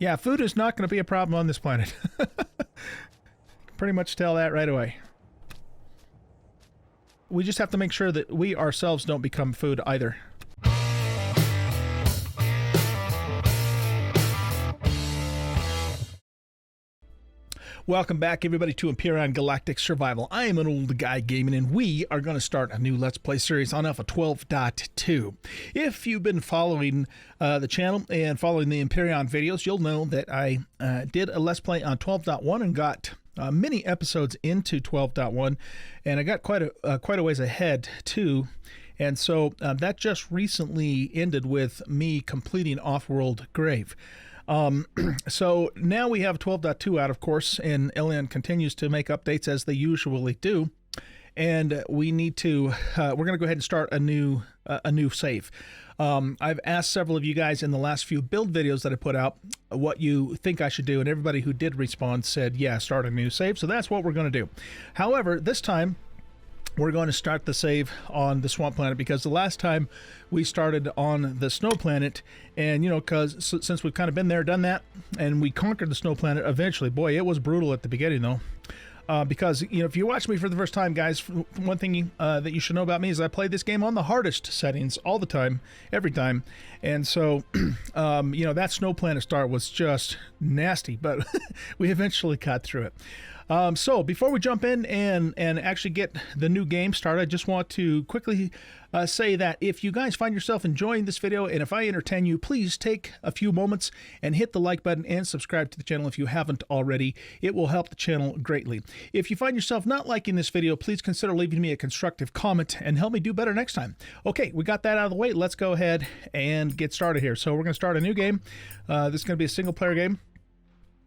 Yeah, food is not going to be a problem on this planet. Pretty much tell that right away. We just have to make sure that we ourselves don't become food either. Welcome back, everybody, to Empyrion Galactic Survival. I am an old guy gaming, and we are going to start a new Let's Play series on Alpha 12.2. If you've been following the channel and following the Empyrion videos, you'll know that I did a Let's Play on 12.1 and got many episodes into 12.1, and I got quite a ways ahead, too. And so that just recently ended with me completing Off-World Grave. So now we have 12.2 out, of course, and Elion continues to make updates as they usually do. And we need to, we're going to go ahead and start a new save. I've asked several of you guys in the last few build videos that I put out what you think I should do, and everybody who did respond said, yeah, start a new save. So that's what we're going to do. However, this time, we're going to start the save on the swamp planet, because the last time we started on the snow planet, and, you know, because since we've kind of been there, done that, and we conquered the snow planet eventually. Boy, it was brutal at the beginning, though. Because, you know, if you watch me for the first time, guys, one thing that you should know about me is I play this game on the hardest settings all the time, every time. And so, you know, that snow planet start was just nasty, but we eventually got through it. So before we jump in and actually get the new game started, I just want to quickly say that if you guys find yourself enjoying this video, and if I entertain you, please take a few moments and hit the like button and subscribe to the channel if you haven't already. It will help the channel greatly. If you find yourself not liking this video, please consider leaving me a constructive comment and help me do better next time. Okay, we got that out of the way. Let's go ahead and get started here. So we're going to start a new game. This is going to be a single player game,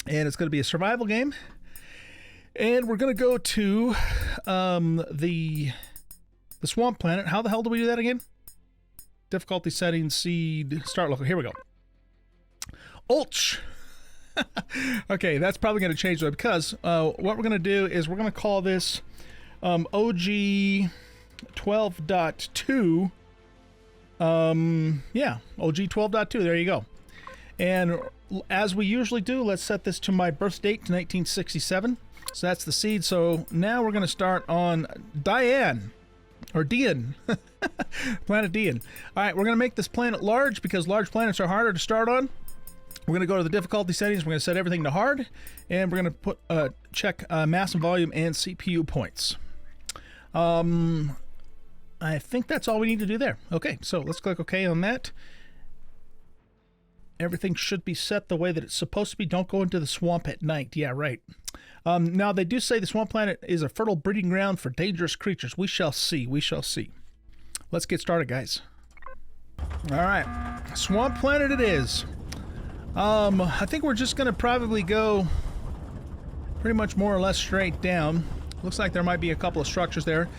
and it's going to be a survival game. And we're going to go to the swamp planet. How the hell do we do that again? Difficulty settings, seed, start local. Here we go. Ulch. Okay, that's probably going to change though, because what we're going to do is we're going to call this OG 12.2. Yeah, OG 12.2. There you go. And as we usually do, let's set this to my birth date, 1967. So that's the seed. So now we're going to start on Diane, or Dian, planet Dian. All right, we're going to make this planet large because large planets are harder to start on. We're going to go to the difficulty settings. We're going to set everything to hard, and we're going to put check mass and volume and CPU points. I think that's all we need to do there. Okay, so let's click OK on that. Everything should be set the way that it's supposed to be. Don't go into the swamp at night. Yeah, right. Now, they do say the swamp planet is a fertile breeding ground for dangerous creatures. We shall see. We shall see. Let's get started, guys. All right. Swamp planet it is. I think we're just going to probably go pretty much more or less straight down. Looks like there might be a couple of structures there.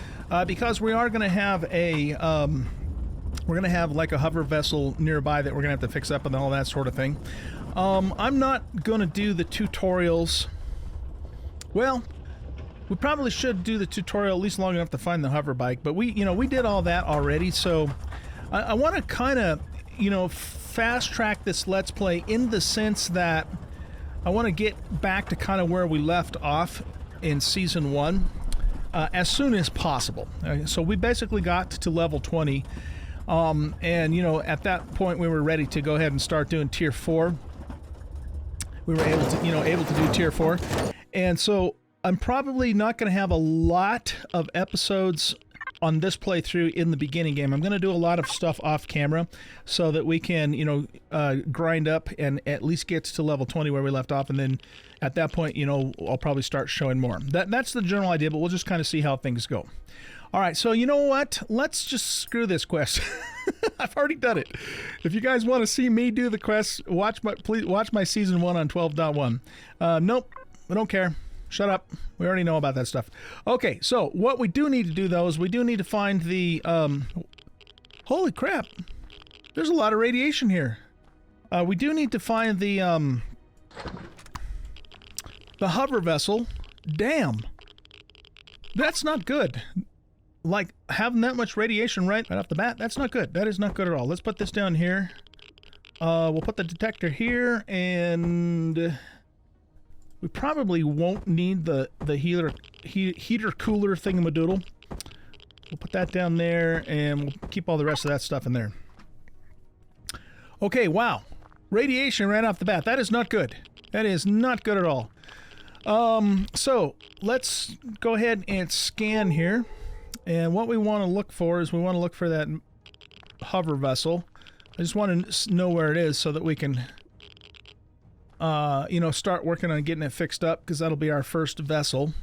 Because we are going to have a... we're going to have like a hover vessel nearby that we're going to have to fix up and all that sort of thing. I'm not going to do the tutorials. Well, we probably should do the tutorial at least long enough to find the hover bike, but we did all that already, so I want to kind of, you know, fast track this Let's Play in the sense that I want to get back to kind of where we left off in Season 1 as soon as possible. So we basically got to level 20. And, you know, at that point we were ready to go ahead and start doing Tier 4. We were able to do Tier 4. And so I'm probably not going to have a lot of episodes on this playthrough in the beginning game. I'm going to do a lot of stuff off camera so that we can, you know, grind up and at least get to level 20 where we left off. And then at that point, you know, I'll probably start showing more. That's the general idea, but we'll just kind of see how things go. All right, so you know what? Let's just screw this quest. I've already done it. If you guys want to see me do the quest, please watch my Season 1 on 12.1. Nope, I don't care. Shut up. We already know about that stuff. Okay, so what we do need to do, though, is we do need to find the... holy crap. There's a lot of radiation here. We do need to find the hover vessel. Damn. That's not good. Like, having that much radiation right off the bat, that's not good. That is not good at all. Let's put this down here. We'll put the detector here, and we probably won't need the heater cooler thingamadoodle. We'll put that down there, and we'll keep all the rest of that stuff in there. Okay, wow. Radiation ran off the bat. That is not good. That is not good at all. So let's go ahead and scan here. And what we want to look for is we want to look for that hover vessel. I just want to know where it is so that we can, you know, start working on getting it fixed up, because that'll be our first vessel.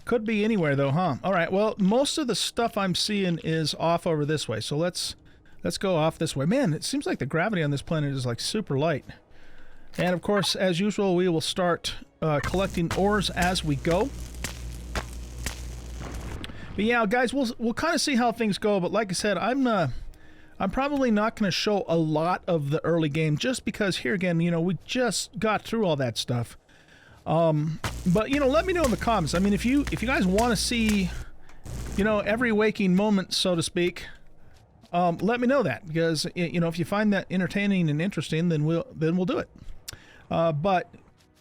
Could be anywhere though, huh? All right, well, most of the stuff I'm seeing is off over this way, so let's go off this way. Man, it seems like the gravity on this planet is like super light. And of course, as usual, we will start collecting ores as we go. But yeah, guys, we'll kind of see how things go. But like I said, I'm probably not going to show a lot of the early game, just because here again, you know, we just got through all that stuff. But you know, let me know in the comments. I mean, if you guys want to see, you know, every waking moment, so to speak, let me know that, because you know, if you find that entertaining and interesting, then we'll do it. But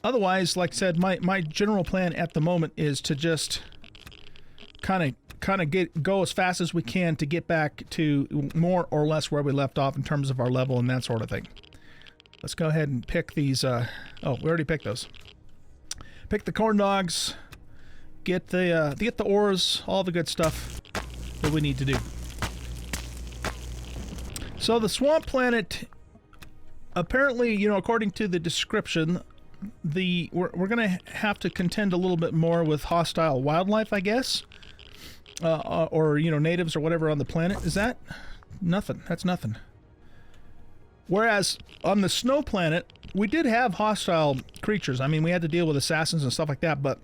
otherwise, like I said, my general plan at the moment is to just kind of go as fast as we can to get back to more or less where we left off in terms of our level and that sort of thing. Let's go ahead and pick these. Oh, we already picked those. Pick the corn dogs. Get the ores, all the good stuff that we need to do. So the swamp planet, apparently, you know, according to the description, we're gonna have to contend a little bit more with hostile wildlife, I guess, or you know, natives or whatever on the planet. Is that nothing? That's nothing. Whereas on the snow planet, we did have hostile creatures. I mean, we had to deal with assassins and stuff like that, but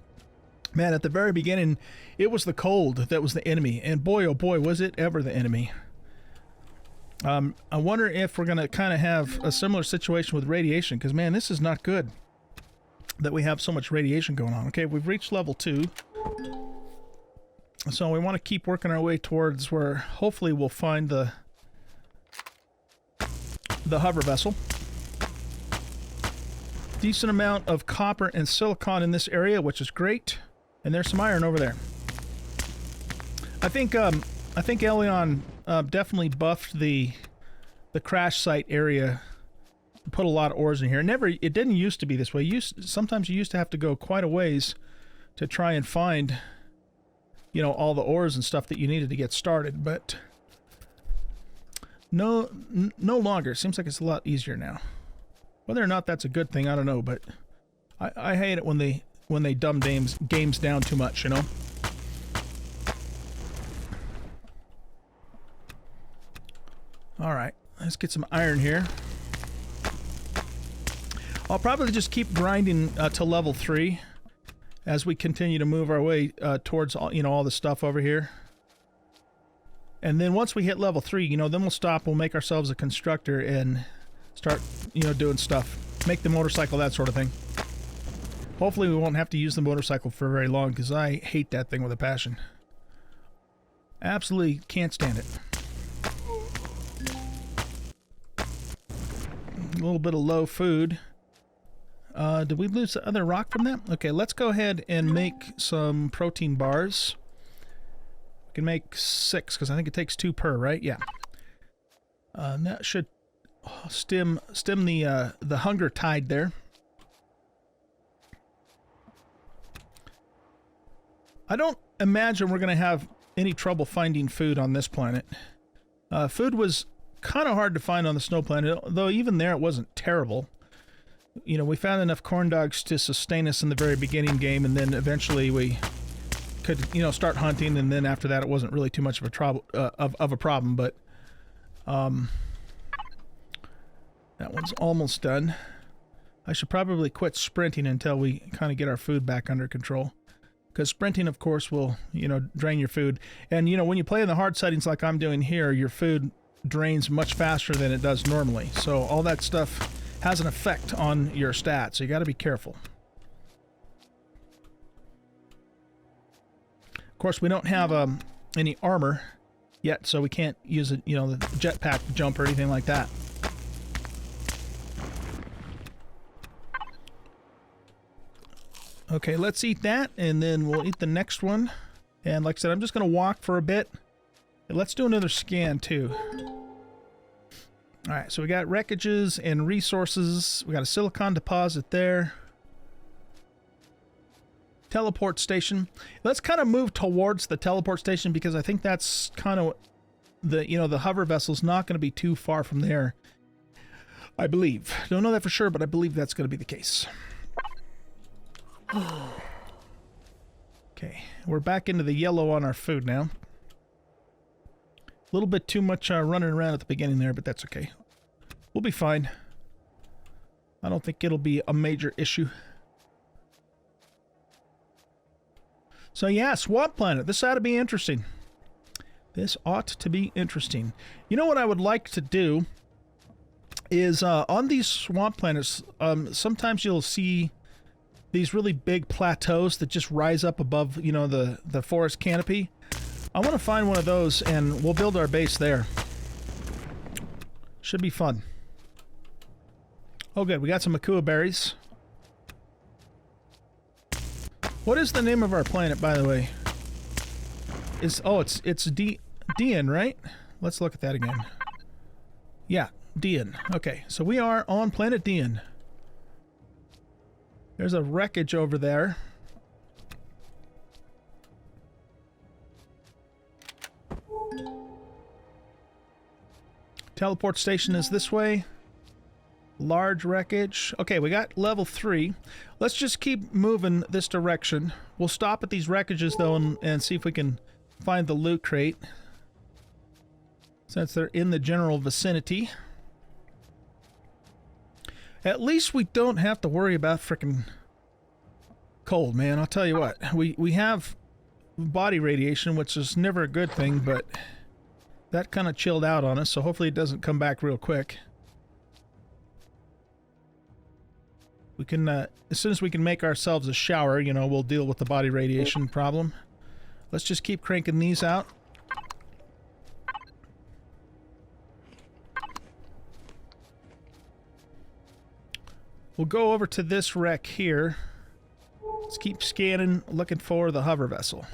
man, at the very beginning, it was the cold that was the enemy, and boy, oh boy, was it ever the enemy. I wonder if we're going to kind of have a similar situation with radiation, because man, this is not good that we have so much radiation going on. Okay, we've reached level 2. So we want to keep working our way towards where hopefully we'll find the hover vessel. Decent amount of copper and silicon in this area, which is great. And there's some iron over there. I think Elion definitely buffed the crash site area. Put a lot of ores in here. It didn't used to be this way. Sometimes you used to have to go quite a ways to try and find, you know, all the ores and stuff that you needed to get started, but no longer. It seems like it's a lot easier now. Whether or not that's a good thing, I don't know, but I hate it when they dumb games down too much, you know. All right, let's get some iron here. I'll probably just keep grinding to level 3 as we continue to move our way towards all the stuff over here. And then once we hit level 3, you know, then we'll stop. We'll make ourselves a constructor and start, you know, doing stuff. Make the motorcycle, that sort of thing. Hopefully we won't have to use the motorcycle for very long, because I hate that thing with a passion. Absolutely can't stand it. A little bit of low food. Did we lose the other rock from that? Okay, let's go ahead and make some protein bars. We can make 6, because I think it takes 2 per, right? Yeah. That should stem the hunger tide there. I don't imagine we're going to have any trouble finding food on this planet. Food was kind of hard to find on the snow planet, though even there it wasn't terrible. You know, we found enough corn dogs to sustain us in the very beginning game, and then eventually we could, you know, start hunting, and then after that it wasn't really too much of a problem, but that one's almost done. I should probably quit sprinting until we kind of get our food back under control, because sprinting, of course, will, you know, drain your food. And, you know, when you play in the hard settings like I'm doing here, your food drains much faster than it does normally. So all that stuff has an effect on your stats, so you got to be careful. Of course, we don't have any armor yet, so we can't use it, you know, the jetpack jump or anything like that. Okay, let's eat that, and then we'll eat the next one. And like I said, I'm just going to walk for a bit. And let's do another scan, too. Alright, so we got wreckages and resources. We got a silicon deposit there. Teleport station. Let's kind of move towards the teleport station because I think that's kind of the, you know, the hover vessel's not going to be too far from there. I believe. Don't know that for sure, but I believe that's going to be the case. Okay, we're back into the yellow on our food now. A little bit too much running around at the beginning there, but that's okay. We'll be fine. I don't think it'll be a major issue. So yeah, Swamp Planet. This ought to be interesting. This ought to be interesting. You know what I would like to do is on these Swamp Planets, sometimes you'll see these really big plateaus that just rise up above, you know, the forest canopy. I want to find one of those and we'll build our base there. Should be fun. Oh good, we got some Makua berries. What is the name of our planet, by the way? It's Dian, right? Let's look at that again. Yeah, Dian. Okay, so we are on planet Dian. There's a wreckage over there. Teleport station is this way. Large wreckage. Okay, we got level 3. Let's just keep moving this direction. We'll stop at these wreckages, though, and see if we can find the loot crate. Since they're in the general vicinity. At least we don't have to worry about frickin' cold, man. I'll tell you what. We have body radiation, which is never a good thing, but that kind of chilled out on us, so hopefully it doesn't come back real quick. We can, as soon as we can make ourselves a shower, you know, we'll deal with the body radiation problem. Let's just keep cranking these out. We'll go over to this wreck here. Let's keep scanning, looking for the hover vessel.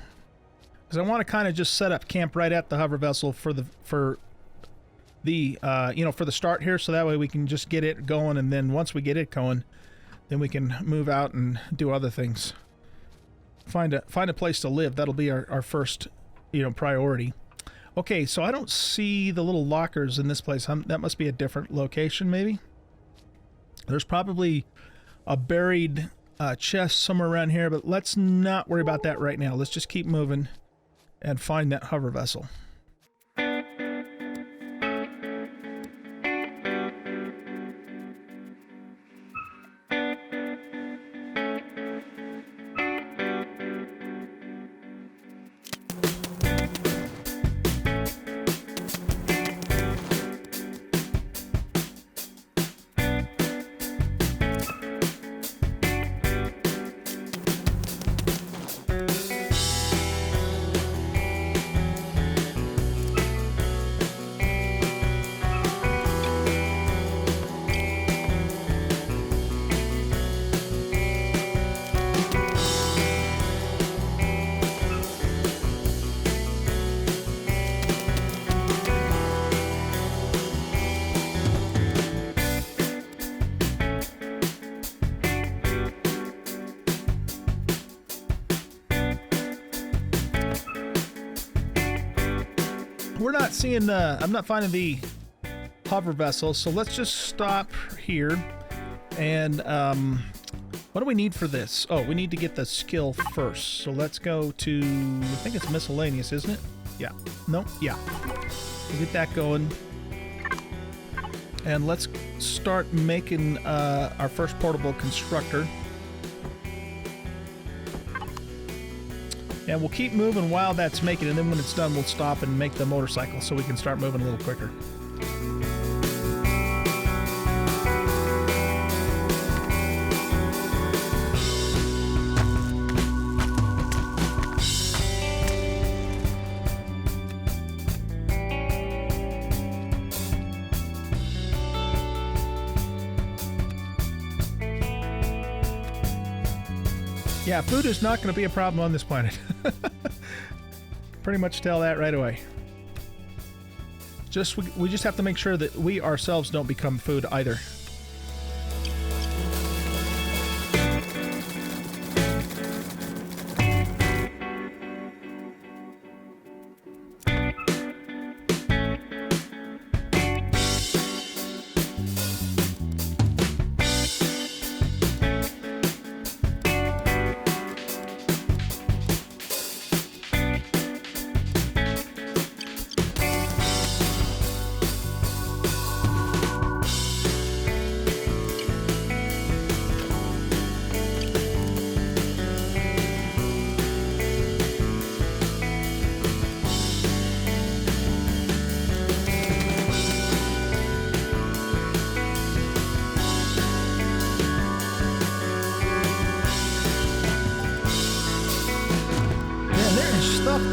Because I want to kind of just set up camp right at the hover vessel for the you know, for the start here, so that way we can just get it going, and then once we get it going, then we can move out and do other things. Find a place to live. That'll be our first, you know, priority. Okay, so I don't see the little lockers in this place. That must be a different location, maybe. There's probably a buried chest somewhere around here, but let's not worry about that right now. Let's just keep moving and find that hover vessel. We're not seeing I'm not finding the hover vessel, so let's just stop here. And what do we need for this? Oh, we need to get the skill first. So let's go to, I think it's miscellaneous, isn't it? Yeah. Nope. Yeah. We'll get that going. And let's start making our first portable constructor. And we'll keep moving while that's making it, and then when it's done, we'll stop and make the motorcycle so we can start moving a little quicker. Yeah, food is not going to be a problem on this planet. Pretty much tell that right away. We just have to make sure that we ourselves don't become food either.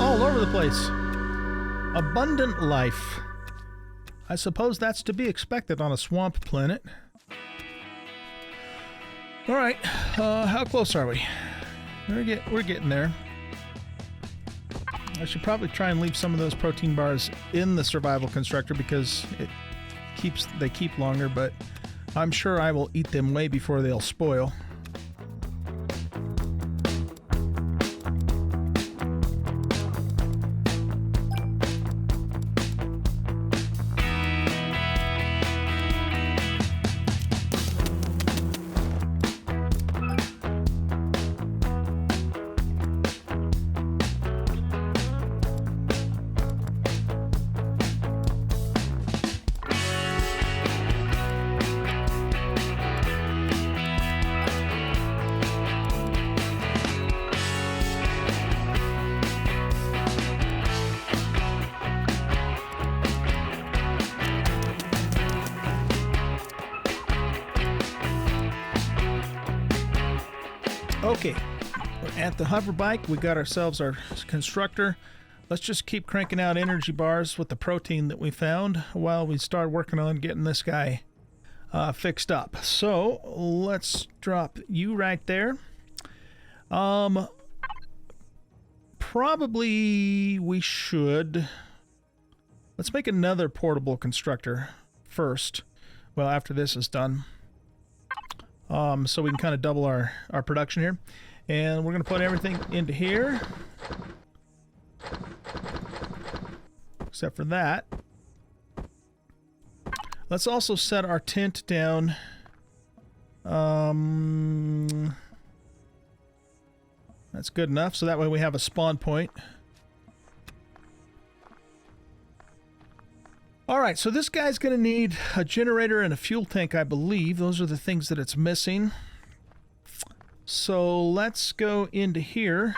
All over the place. Abundant life. I suppose that's to be expected on a swamp planet. Alright, how close are we? We're getting there. I should probably try and leave some of those protein bars in the survival constructor because they keep longer, but I'm sure I will eat them way before they'll spoil. Okay, we're at the hover bike. We got ourselves our constructor. Let's just keep cranking out energy bars with the protein that we found while we start working on getting this guy fixed up. So let's drop you right there. Probably we should. Let's make another portable constructor first. Well, after this is done. So we can kind of double our production here. And we're going to put everything into here. Except for that. Let's also set our tent down. That's good enough. So that way we have a spawn point. Alright, so this guy's going to need a generator and a fuel tank, I believe. Those are the things that it's missing. So let's go into here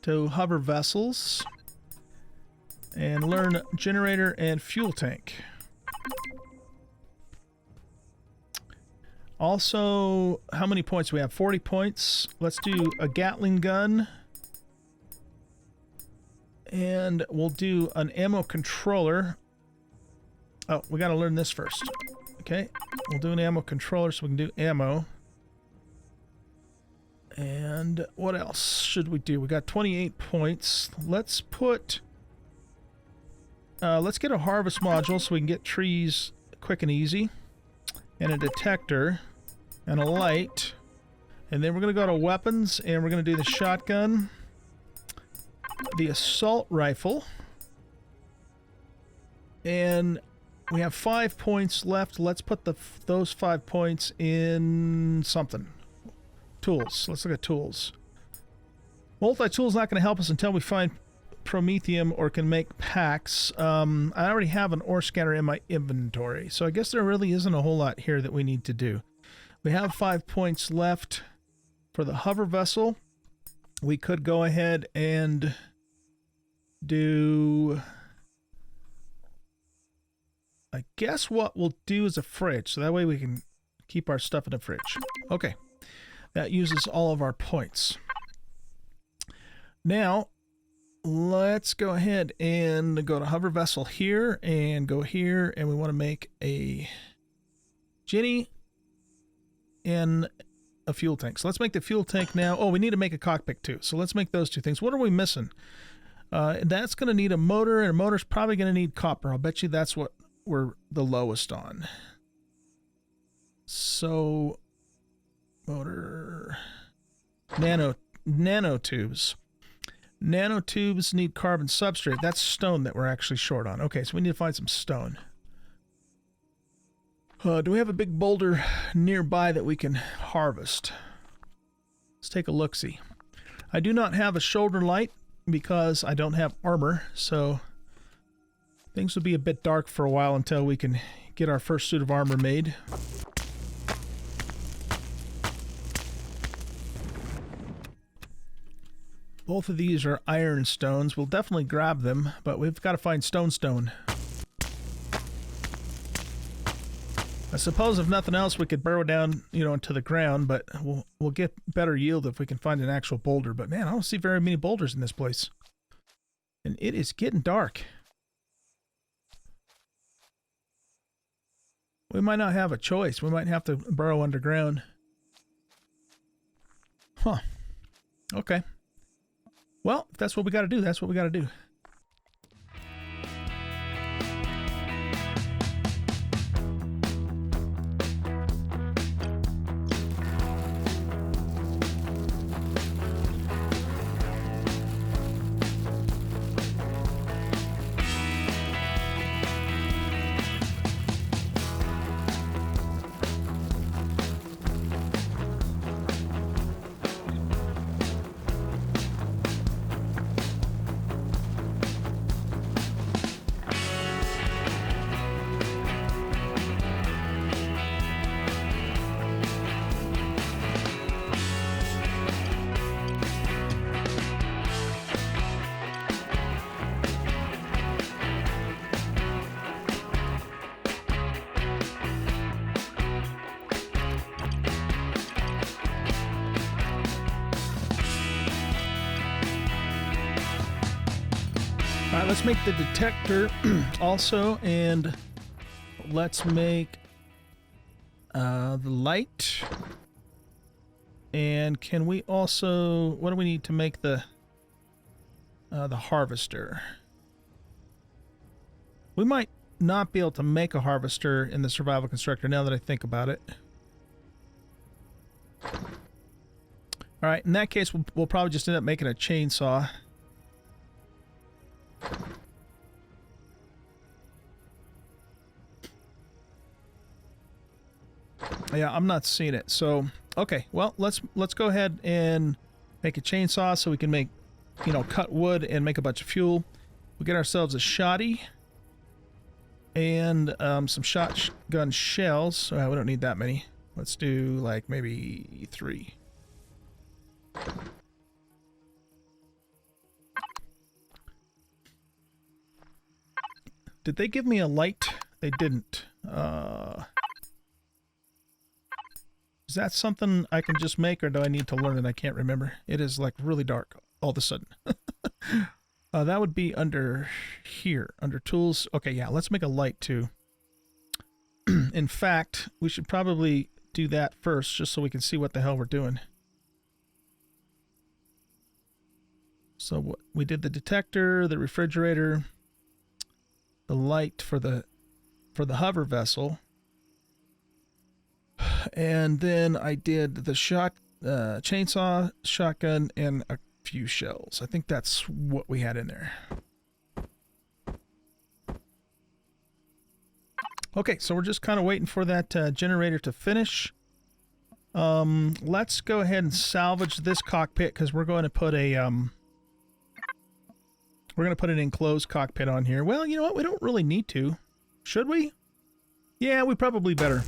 to hover vessels and learn generator and fuel tank. Also, how many points do we have? 40 points. Let's do a Gatling gun. And we'll do an ammo controller. Oh, we got to learn this first. Okay, we'll do an ammo controller so we can do ammo. And what else should we do? We got 28 points. Let's put... let's get a harvest module so we can get trees quick and easy. And a detector. And a light. And then we're going to go to weapons and we're going to do the shotgun. The assault rifle. And... we have 5 points left. Let's put those 5 points in something. Tools. Let's look at tools. Multi-tool is not going to help us until we find promethium or can make packs. I already have an ore scanner in my inventory, so I guess there really isn't a whole lot here that we need to do. We have 5 points left for the hover vessel. We could go ahead and do... I guess what we'll do is a fridge, so that way we can keep our stuff in the fridge. Okay, that uses all of our points. Now, let's go ahead and go to hover vessel here, and go here, and we want to make a Jenny and a fuel tank. So let's make the fuel tank now. Oh, we need to make a cockpit too. So let's make those two things. What are we missing? That's going to need a motor, and a motor's probably going to need copper. I'll bet you that's what we're the lowest on. So, motor, nanotubes. Nanotubes need carbon substrate. That's stone that we're actually short on. Okay, so we need to find some stone. Do we have a big boulder nearby that we can harvest? Let's take a look-see. I do not have a shoulder light because I don't have armor, so things will be a bit dark for a while until we can get our first suit of armor made. Both of these are iron stones. We'll definitely grab them, but we've got to find stone. I suppose if nothing else, we could burrow down, you know, into the ground, but we'll get better yield if we can find an actual boulder. But man, I don't see very many boulders in this place. And it is getting dark. We might not have a choice. We might have to burrow underground. Huh. Okay. Well, if that's what we got to do, that's what we got to do. All right, let's make the detector also, and let's make the light. And can we also, what do we need to make the harvester? We might not be able to make a harvester in the survival constructor now that I think about it. All right, in that case, we'll probably just end up making a chainsaw. Yeah, I'm not seeing it. So, okay, well, let's go ahead and make a chainsaw so we can make, you know, cut wood and make a bunch of fuel. We'll get ourselves a shotty and some shotgun shells. We don't need that many. Let's do like maybe 3. Did they give me a light? They didn't. Is that something I can just make, or do I need to learn it? I can't remember. It is like really dark all of a sudden. That would be under here, under tools. Okay, yeah, let's make a light too. In fact, we should probably do that first just so we can see what the hell we're doing. So we did the detector, the refrigerator, the light for the hover vessel. And then I did the chainsaw, shotgun, and a few shells. I think that's what we had in there. Okay, so we're just kind of waiting for that generator to finish. Let's go ahead and salvage this cockpit because we're going to put a an enclosed cockpit on here. Well, you know what? We don't really need to. Should we? Yeah, we probably better.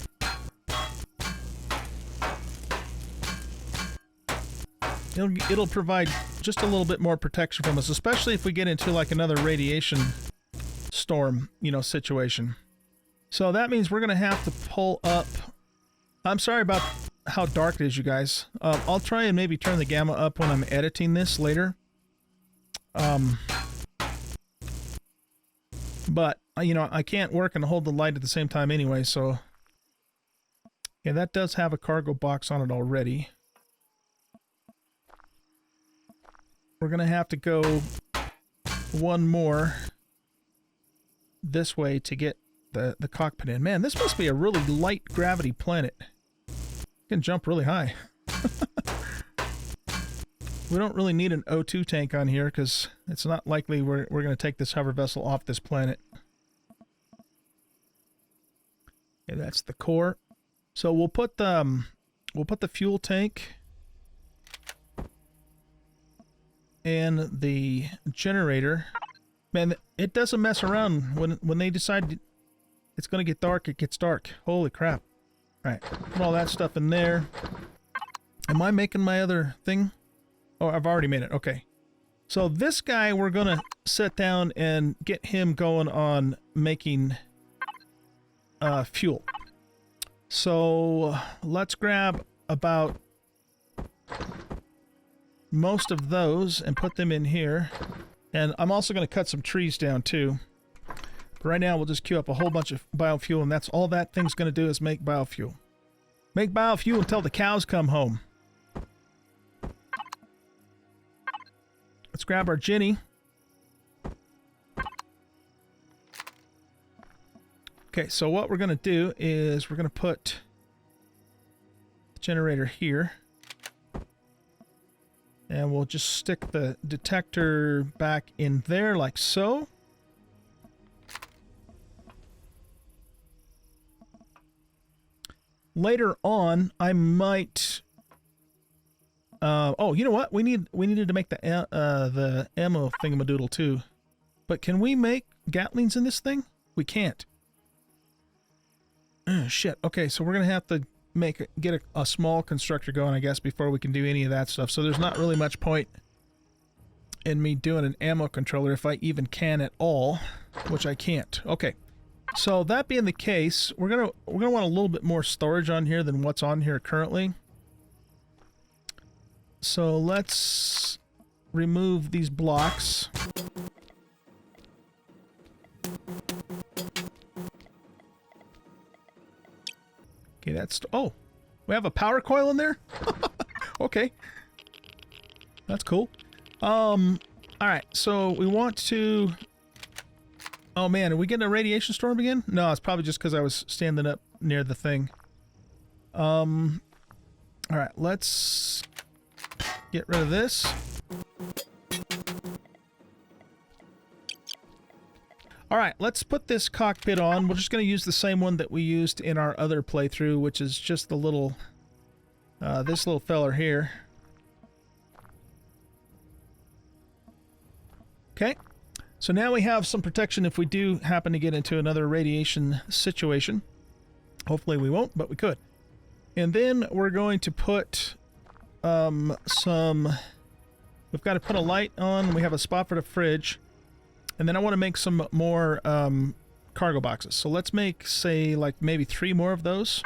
It'll provide just a little bit more protection from us, especially if we get into like another radiation storm, you know, situation. So that means we're going to have to pull up. I'm sorry about how dark it is, you guys. I'll try and maybe turn the gamma up when I'm editing this later. But, you know, I can't work and hold the light at the same time anyway, so Yeah, that does have a cargo box on it already. We're going to have to go one more this way to get the cockpit in. Man, this must be a really light gravity planet. It can jump really high. We don't really need an O2 tank on here because it's not likely we're going to take this hover vessel off this planet. Okay, that's the core. So we'll put the fuel tank and the generator. Man, it doesn't mess around when they decide it's going to get dark. It gets dark. Holy crap! All right, put all that stuff in there. Am I making my other thing? Oh, I've already made it. Okay. So this guy, we're going to sit down and get him going on making fuel. So let's grab about most of those and put them in here. And I'm also going to cut some trees down too. But right now we'll just queue up a whole bunch of biofuel, and that's all that thing's going to do is make biofuel. Make biofuel until the cows come home. Let's grab our Jenny. Okay, so what we're going to do is we're going to put the generator here. And we'll just stick the detector back in there like so. Later on, I might... oh, you know what? We needed to make the ammo thingamadoodle too. But can we make Gatlings in this thing? We can't. Shit. Okay, so we're gonna have to get a small constructor going, I guess, before we can do any of that stuff. So there's not really much point in me doing an ammo controller if I even can at all, which I can't. Okay. So that being the case, we're gonna want a little bit more storage on here than what's on here currently. So let's remove these blocks. Okay, that's... Oh! We have a power coil in there? Okay. That's cool. Alright, so we want to... Oh man, are we getting a radiation storm again? No, it's probably just because I was standing up near the thing. Alright, let's... get rid of this. Alright, let's put this cockpit on. We're just going to use the same one that we used in our other playthrough, which is just the little... this little feller here. Okay. So now we have some protection if we do happen to get into another radiation situation. Hopefully we won't, but we could. And then we're going to put... we've got to put a light on. We have a spot for the fridge, and then I want to make some more cargo boxes. So let's make, say, like maybe 3 more of those.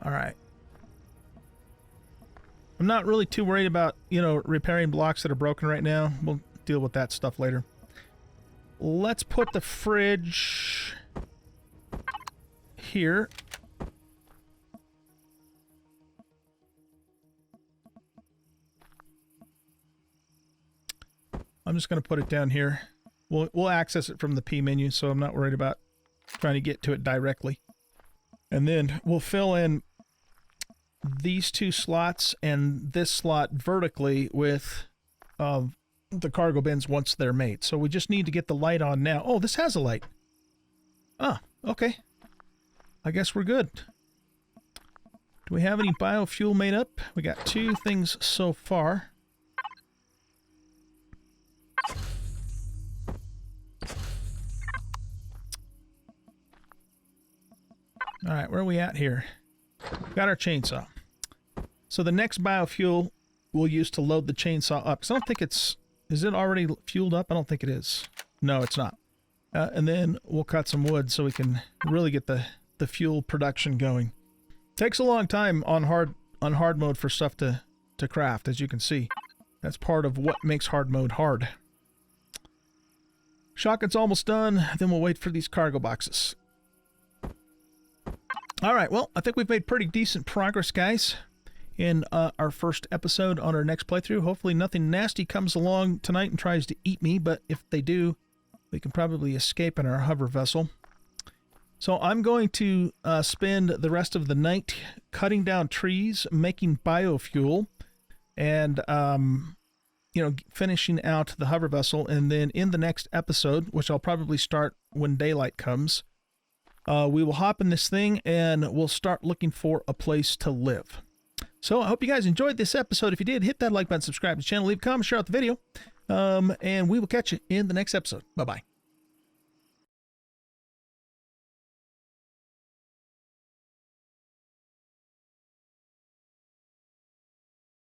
All right. I'm not really too worried about, you know, repairing blocks that are broken right now. We'll deal with that stuff later. Let's put the fridge here. I'm just going to put it down here. We'll access it from the P menu, so I'm not worried about trying to get to it directly. And then we'll fill in these 2 slots and this slot vertically with the cargo bins once they're made. So we just need to get the light on now. Oh, this has a light. Ah, okay. I guess we're good. Do we have any biofuel made up? We got 2 things so far. Alright, where are we at here? Got our chainsaw. So the next biofuel we'll use to load the chainsaw up. Because I don't think it's... Is it already fueled up? I don't think it is. No, it's not. And then we'll cut some wood so we can really get the fuel production going. Takes a long time on hard mode for stuff to craft, as you can see. That's part of what makes hard mode hard. Shotgun's almost done. Then we'll wait for these cargo boxes. All right, well, I think we've made pretty decent progress, guys, in our first episode on our next playthrough. Hopefully nothing nasty comes along tonight and tries to eat me, but if they do, we can probably escape in our hover vessel. So I'm going to spend the rest of the night cutting down trees, making biofuel, and finishing out the hover vessel. And then in the next episode, which I'll probably start when daylight comes, we will hop in this thing and we'll start looking for a place to live. So I hope you guys enjoyed this episode. If you did, hit that like button, subscribe to the channel, leave a comment, share out the video, and we will catch you in the next episode. Bye-bye.